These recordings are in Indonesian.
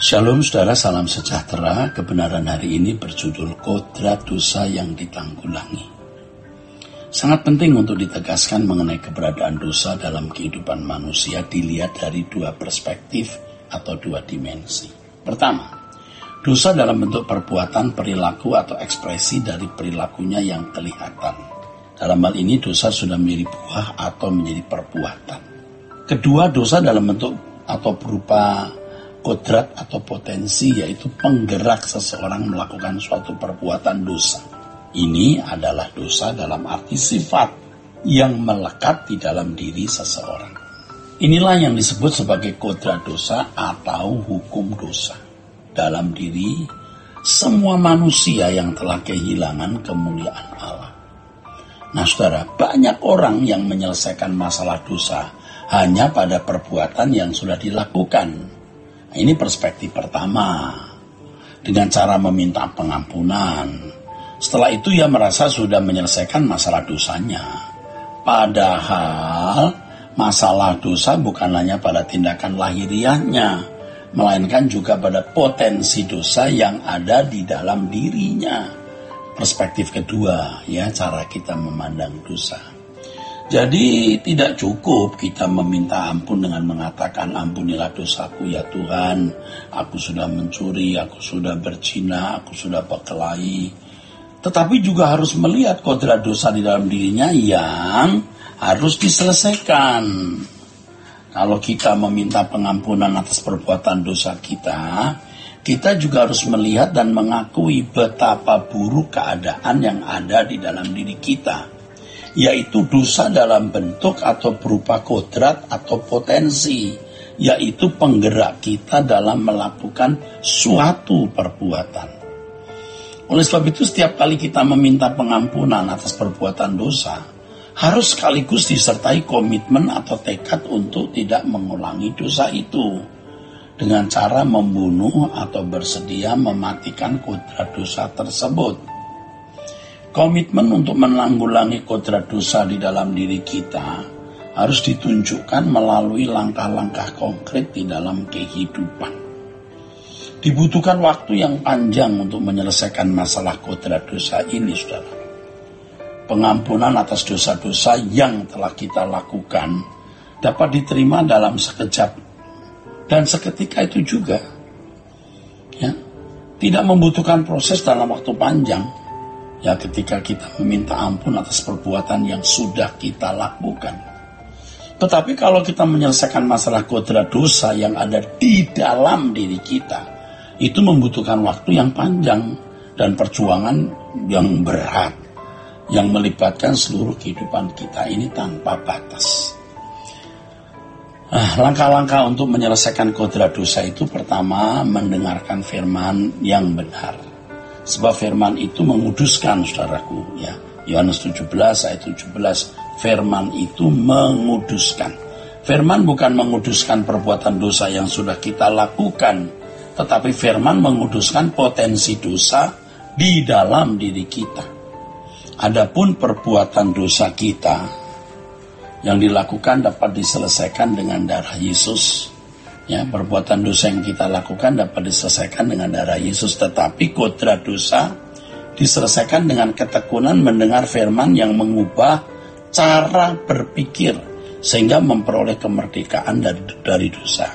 Shalom saudara, salam sejahtera. Kebenaran hari ini berjudul Kodrat Dosa yang Ditanggulangi. Sangat penting untuk ditegaskan mengenai keberadaan dosa dalam kehidupan manusia dilihat dari dua perspektif atau dua dimensi. Pertama, dosa dalam bentuk perbuatan, perilaku atau ekspresi dari perilakunya yang kelihatan. Dalam hal ini dosa sudah menjadi buah atau menjadi perbuatan. Kedua, dosa dalam bentuk atau berupa kodrat atau potensi, yaitu penggerak seseorang melakukan suatu perbuatan dosa. Ini adalah dosa dalam arti sifat yang melekat di dalam diri seseorang. Inilah yang disebut sebagai kodrat dosa atau hukum dosa dalam diri semua manusia yang telah kehilangan kemuliaan Allah. Nah saudara, banyak orang yang menyelesaikan masalah dosa hanya pada perbuatan yang sudah dilakukan. Nah, ini perspektif pertama, dengan cara meminta pengampunan. Setelah itu ia merasa sudah menyelesaikan masalah dosanya. Padahal masalah dosa bukan hanya pada tindakan lahiriahnya, melainkan juga pada potensi dosa yang ada di dalam dirinya. Perspektif kedua, ya, cara kita memandang dosa. Jadi tidak cukup kita meminta ampun dengan mengatakan ampunilah dosaku ya Tuhan, aku sudah mencuri, aku sudah berzina, aku sudah berkelahi. Tetapi juga harus melihat kodrat dosa di dalam dirinya yang harus diselesaikan. Kalau kita meminta pengampunan atas perbuatan dosa kita juga harus melihat dan mengakui betapa buruk keadaan yang ada di dalam diri kita, yaitu dosa dalam bentuk atau berupa kodrat atau potensi, yaitu penggerak kita dalam melakukan suatu perbuatan. Oleh sebab itu setiap kali kita meminta pengampunan atas perbuatan dosa, harus sekaligus disertai komitmen atau tekad untuk tidak mengulangi dosa itu, dengan cara membunuh atau bersedia mematikan kodrat dosa tersebut. Komitmen untuk menanggulangi kodrat dosa di dalam diri kita harus ditunjukkan melalui langkah-langkah konkret di dalam kehidupan. Dibutuhkan waktu yang panjang untuk menyelesaikan masalah kodrat dosa ini, saudara. Pengampunan atas dosa-dosa yang telah kita lakukan dapat diterima dalam sekejap dan seketika itu juga. Ya, tidak membutuhkan proses dalam waktu panjang. Ya, ketika kita meminta ampun atas perbuatan yang sudah kita lakukan. Tetapi kalau kita menyelesaikan masalah kodrat dosa yang ada di dalam diri kita, itu membutuhkan waktu yang panjang dan perjuangan yang berat, yang melibatkan seluruh kehidupan kita ini tanpa batas. Langkah-langkah untuk menyelesaikan kodrat dosa itu pertama, mendengarkan firman yang benar. Sebab firman itu menguduskan, saudaraku, ya. Yohanes 17 ayat 17, firman itu menguduskan. Firman bukan menguduskan perbuatan dosa yang sudah kita lakukan, tetapi firman menguduskan potensi dosa di dalam diri kita. Adapun perbuatan dosa kita yang dilakukan dapat diselesaikan dengan darah Yesus. Ya, perbuatan dosa yang kita lakukan dapat diselesaikan dengan darah Yesus, tetapi kodrat dosa diselesaikan dengan ketekunan mendengar firman yang mengubah cara berpikir sehingga memperoleh kemerdekaan dari dosa.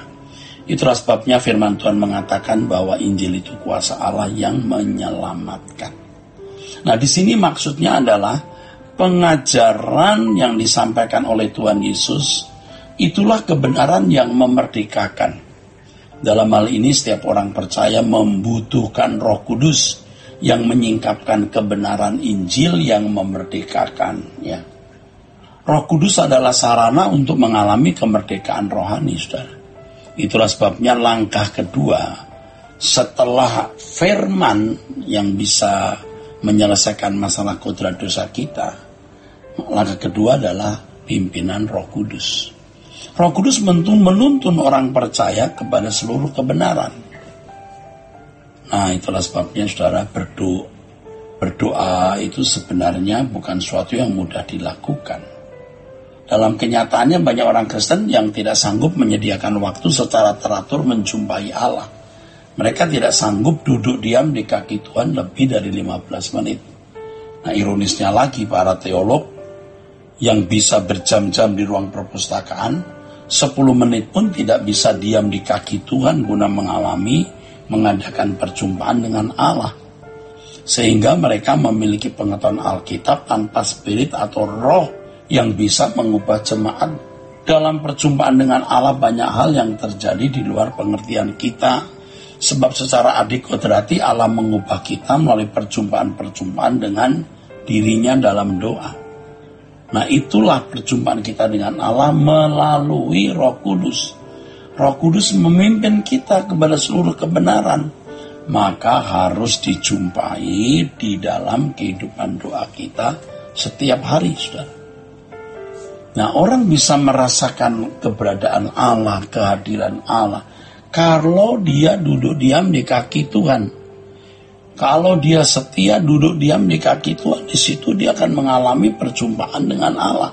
Itulah sebabnya firman Tuhan mengatakan bahwa Injil itu kuasa Allah yang menyelamatkan. Nah, di sini maksudnya adalah pengajaran yang disampaikan oleh Tuhan Yesus. Itulah kebenaran yang memerdekakan. Dalam hal ini setiap orang percaya membutuhkan Roh Kudus yang menyingkapkan kebenaran Injil yang memerdekakan. Ya. Roh Kudus adalah sarana untuk mengalami kemerdekaan rohani, saudara. Itulah sebabnya langkah kedua setelah firman yang bisa menyelesaikan masalah kodrat dosa kita, langkah kedua adalah pimpinan Roh Kudus. Roh Kudus menuntun orang percaya kepada seluruh kebenaran. Nah, itulah sebabnya saudara, berdoa itu sebenarnya bukan sesuatu yang mudah dilakukan. Dalam kenyataannya banyak orang Kristen yang tidak sanggup menyediakan waktu secara teratur menjumpai Allah. Mereka tidak sanggup duduk diam di kaki Tuhan lebih dari 15 menit. Nah, ironisnya lagi, para teolog yang bisa berjam-jam di ruang perpustakaan, 10 menit pun tidak bisa diam di kaki Tuhan guna mengadakan perjumpaan dengan Allah. Sehingga mereka memiliki pengetahuan Alkitab tanpa spirit atau roh yang bisa mengubah jemaat. Dalam perjumpaan dengan Allah banyak hal yang terjadi di luar pengertian kita. Sebab secara adikodrati Allah mengubah kita melalui perjumpaan-perjumpaan dengan dirinya dalam doa. Nah, itulah perjumpaan kita dengan Allah melalui Roh Kudus. Roh Kudus memimpin kita kepada seluruh kebenaran. Maka harus dijumpai di dalam kehidupan doa kita setiap hari, saudara. Nah, orang bisa merasakan keberadaan Allah, kehadiran Allah, kalau dia duduk diam di kaki Tuhan. Kalau dia setia duduk diam di kaki Tuhan, di situ dia akan mengalami perjumpaan dengan Allah.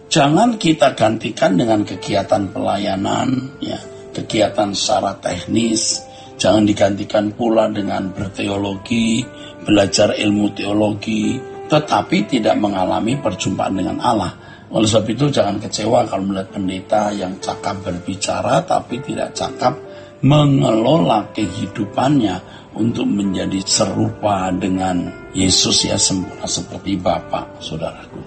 Jangan kita gantikan dengan kegiatan pelayanan, ya, kegiatan secara teknis. Jangan digantikan pula dengan berteologi, belajar ilmu teologi, tetapi tidak mengalami perjumpaan dengan Allah. Oleh sebab itu jangan kecewa kalau melihat pendeta yang cakap berbicara tapi tidak cakap mengelola kehidupannya untuk menjadi serupa dengan Yesus, ya, sempurna seperti Bapa, saudaraku.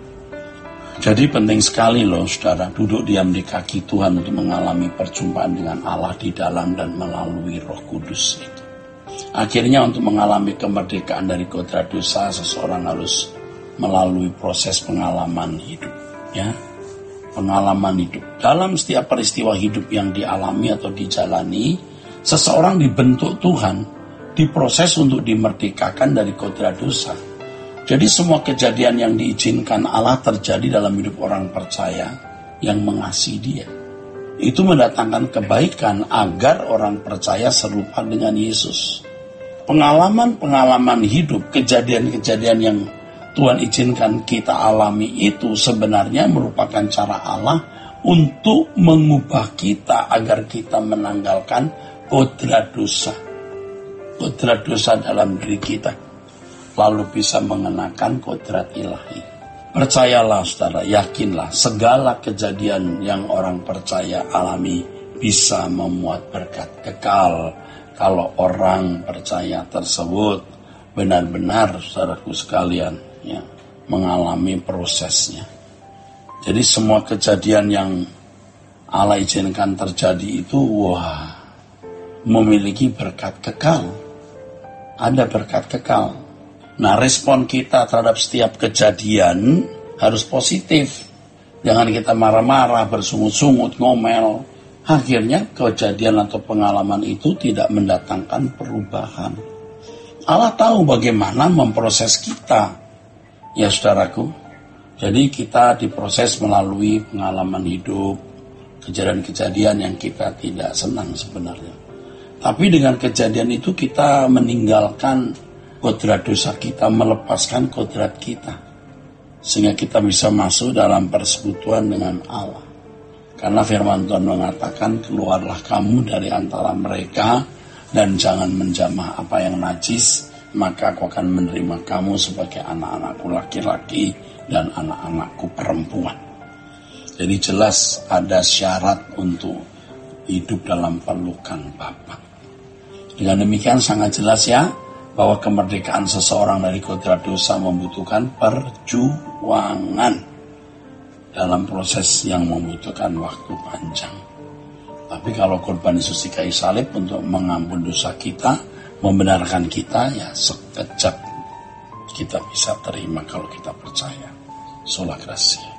Jadi penting sekali loh, saudara, duduk diam di kaki Tuhan untuk mengalami perjumpaan dengan Allah di dalam dan melalui Roh Kudus itu. Akhirnya untuk mengalami kemerdekaan dari kodrat dosa, seseorang harus melalui proses pengalaman hidup, ya. Pengalaman hidup. Dalam setiap peristiwa hidup yang dialami atau dijalani, seseorang dibentuk Tuhan, diproses untuk dimerdekakan dari kodrat dosa. Jadi semua kejadian yang diizinkan Allah terjadi dalam hidup orang percaya yang mengasihi Dia. Itu mendatangkan kebaikan agar orang percaya serupa dengan Yesus. Pengalaman-pengalaman hidup, kejadian-kejadian yang Tuhan izinkan kita alami itu sebenarnya merupakan cara Allah untuk mengubah kita agar kita menanggalkan kodrat dosa. Kodrat dosa dalam diri kita, lalu bisa mengenakan kodrat ilahi. Percayalah, saudara, yakinlah, segala kejadian yang orang percaya alami bisa memuat berkat kekal kalau orang percaya tersebut benar-benar, saudaraku sekalian, ya, mengalami prosesnya. Jadi semua kejadian yang Allah izinkan terjadi itu, wah, memiliki berkat kekal. Ada berkat kekal. Nah, respon kita terhadap setiap kejadian harus positif. Jangan kita marah-marah, bersungut-sungut, ngomel. Akhirnya kejadian atau pengalaman itu tidak mendatangkan perubahan. Allah tahu bagaimana memproses kita, ya saudaraku. Jadi kita diproses melalui pengalaman hidup, kejadian-kejadian yang kita tidak senang sebenarnya. Tapi dengan kejadian itu kita meninggalkan kodrat dosa kita, melepaskan kodrat kita. Sehingga kita bisa masuk dalam persekutuan dengan Allah. Karena firman Tuhan mengatakan, keluarlah kamu dari antara mereka dan jangan menjamah apa yang najis, maka aku akan menerima kamu sebagai anak-anakku laki-laki dan anak-anakku perempuan. Jadi jelas ada syarat untuk hidup dalam pelukan Bapa. Dengan demikian sangat jelas, ya, bahwa kemerdekaan seseorang dari kodrat dosa membutuhkan perjuangan dalam proses yang membutuhkan waktu panjang. Tapi kalau korban Yesus di kayu salib untuk mengampun dosa kita, membenarkan kita, ya sekejap kita bisa terima kalau kita percaya. Sola Gracia.